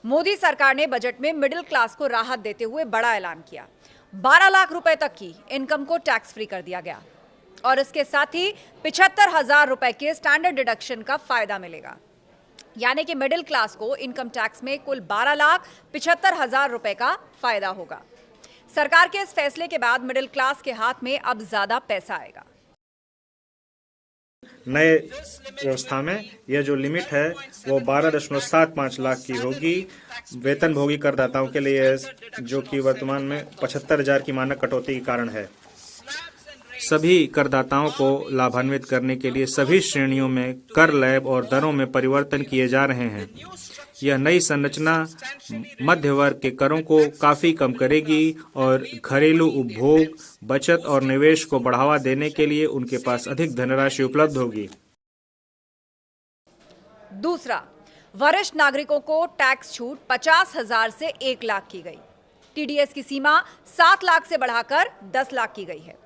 मोदी सरकार ने बजट में मिडिल क्लास को राहत देते हुए बड़ा ऐलान किया। 12 लाख रुपए तक की इनकम को टैक्स फ्री कर दिया गया और इसके साथ ही 75,000 रुपए के स्टैंडर्ड डिडक्शन का फायदा मिलेगा। यानी कि मिडिल क्लास को इनकम टैक्स में कुल 12,75,000 रुपए का फायदा होगा। सरकार के इस फैसले के बाद मिडिल क्लास के हाथ में अब ज्यादा पैसा आएगा। नए व्यवस्था में यह जो लिमिट है वो 12.75 लाख की होगी वेतनभोगी करदाताओं के लिए, जो कि वर्तमान में 75,000 की मानक कटौती के कारण है। सभी करदाताओं को लाभान्वित करने के लिए सभी श्रेणियों में कर लैब और दरों में परिवर्तन किए जा रहे हैं। यह नई संरचना मध्य वर्ग के करों को काफी कम करेगी और घरेलू उपभोग, बचत और निवेश को बढ़ावा देने के लिए उनके पास अधिक धनराशि उपलब्ध होगी। दूसरा, वरिष्ठ नागरिकों को टैक्स छूट 50,000 से 1 लाख की गई। टीडीएस की सीमा 7 लाख से बढ़ाकर 10 लाख की गई है।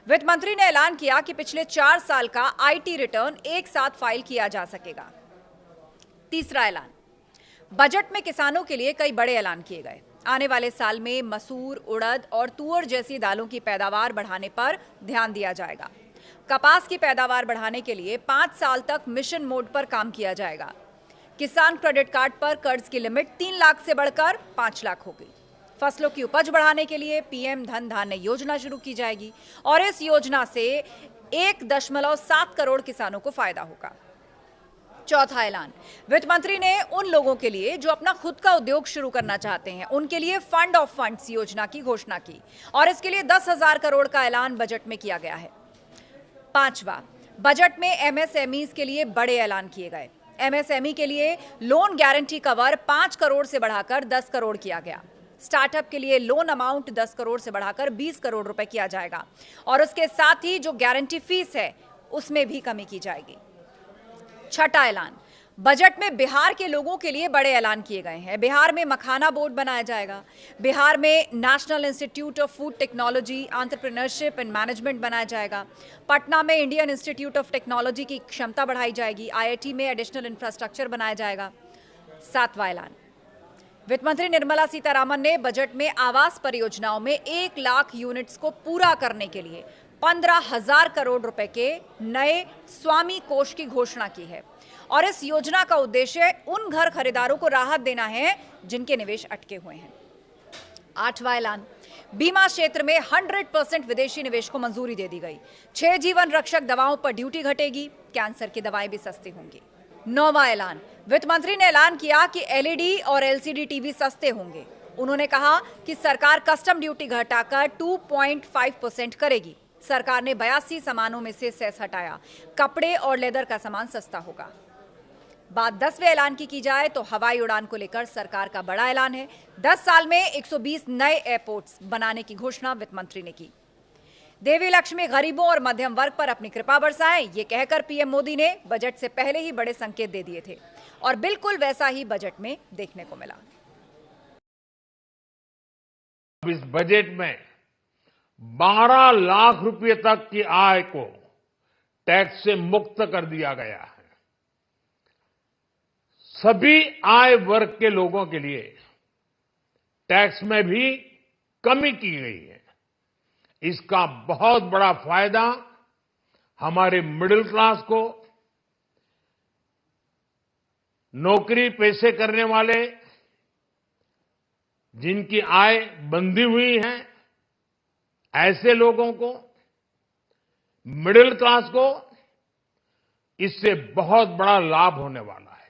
वित्त मंत्री ने ऐलान किया कि पिछले 4 साल का आईटी रिटर्न एक साथ फाइल किया जा सकेगा। तीसरा ऐलान, बजट में किसानों के लिए कई बड़े ऐलान किए गए। आने वाले साल में मसूर, उड़द और तुअर जैसी दालों की पैदावार बढ़ाने पर ध्यान दिया जाएगा। कपास की पैदावार बढ़ाने के लिए 5 साल तक मिशन मोड पर काम किया जाएगा। किसान क्रेडिट कार्ड पर कर्ज की लिमिट 3 लाख से बढ़कर 5 लाख होगी। फसलों की उपज बढ़ाने के लिए पीएम धन धान्य योजना शुरू की जाएगी और इस योजना से 1.7 करोड़ किसानों को फायदा होगा। चौथा ऐलान, वित्त मंत्री ने उन लोगों के लिए जो अपना खुद का उद्योग शुरू करना चाहते हैं, उनके लिए फंड ऑफ फंड्स योजना की घोषणा की और इसके लिए 10,000 करोड़ का ऐलान बजट में किया गया है। पांचवा, बजट में एमएसएमईज के लिए बड़े ऐलान किए गए। एमएसएमई के लिए लोन गारंटी कवर 5 करोड़ से बढ़ाकर 10 करोड़ किया गया। स्टार्टअप के लिए लोन अमाउंट 10 करोड़ से बढ़ाकर 20 करोड़ रुपए किया जाएगा और उसके साथ ही जो गारंटी फीस है उसमें भी कमी की जाएगी। छठा ऐलान, बजट में बिहार के लोगों के लिए बड़े ऐलान किए गए हैं। बिहार में मखाना बोर्ड बनाया जाएगा। बिहार में national institute of food technology, entrepreneurship and management बनाया जाएगा। पटना में इंडियन इंस्टीट्यूट ऑफ टेक्नोलॉजी की क्षमता बढ़ाई जाएगी। आईआईटी में एडिशनल इंफ्रास्ट्रक्चर बनाया जाएगा। सातवां ऐलान, वित्त मंत्री निर्मला सीतारामन ने बजट में आवास परियोजनाओं में 1 लाख यूनिट्स को पूरा करने के लिए 15,000 करोड़ रुपए के नए स्वामी कोष की घोषणा की है और इस योजना का उद्देश्य उन घर खरीदारों को राहत देना है जिनके निवेश अटके हुए हैं। आठवां ऐलान, बीमा क्षेत्र में 100% विदेशी निवेश को मंजूरी दे दी गई। 6 जीवन रक्षक दवाओं पर ड्यूटी घटेगी। कैंसर की दवाएं भी सस्ती होंगी। नौवां ऐलान, वित्त मंत्री ने ऐलान किया कि एलईडी और एलसीडी टीवी सस्ते होंगे। उन्होंने कहा कि सरकार कस्टम ड्यूटी घटाकर 2.5% करेगी। सरकार ने 82 सामानों में से सेस हटाया। कपड़े और लेदर का सामान सस्ता होगा। बात 10वें ऐलान की जाए तो हवाई उड़ान को लेकर सरकार का बड़ा ऐलान है। 10 साल में 120 नए एयरपोर्ट्स बनाने की घोषणा वित्त मंत्री ने की। देवी लक्ष्मी गरीबों और मध्यम वर्ग पर अपनी कृपा बरसाएं, ये कहकर पीएम मोदी ने बजट से पहले ही बड़े संकेत दे दिए थे और बिल्कुल वैसा ही बजट में देखने को मिला। इस बजट में 12 लाख रुपए तक की आय को टैक्स से मुक्त कर दिया गया है। सभी आय वर्ग के लोगों के लिए टैक्स में भी कमी की गई है। इसका बहुत बड़ा फायदा हमारे मिडिल क्लास को, नौकरी पेशे करने वाले जिनकी आय बंधी हुई है, ऐसे लोगों को, मिडिल क्लास को इससे बहुत बड़ा लाभ होने वाला है।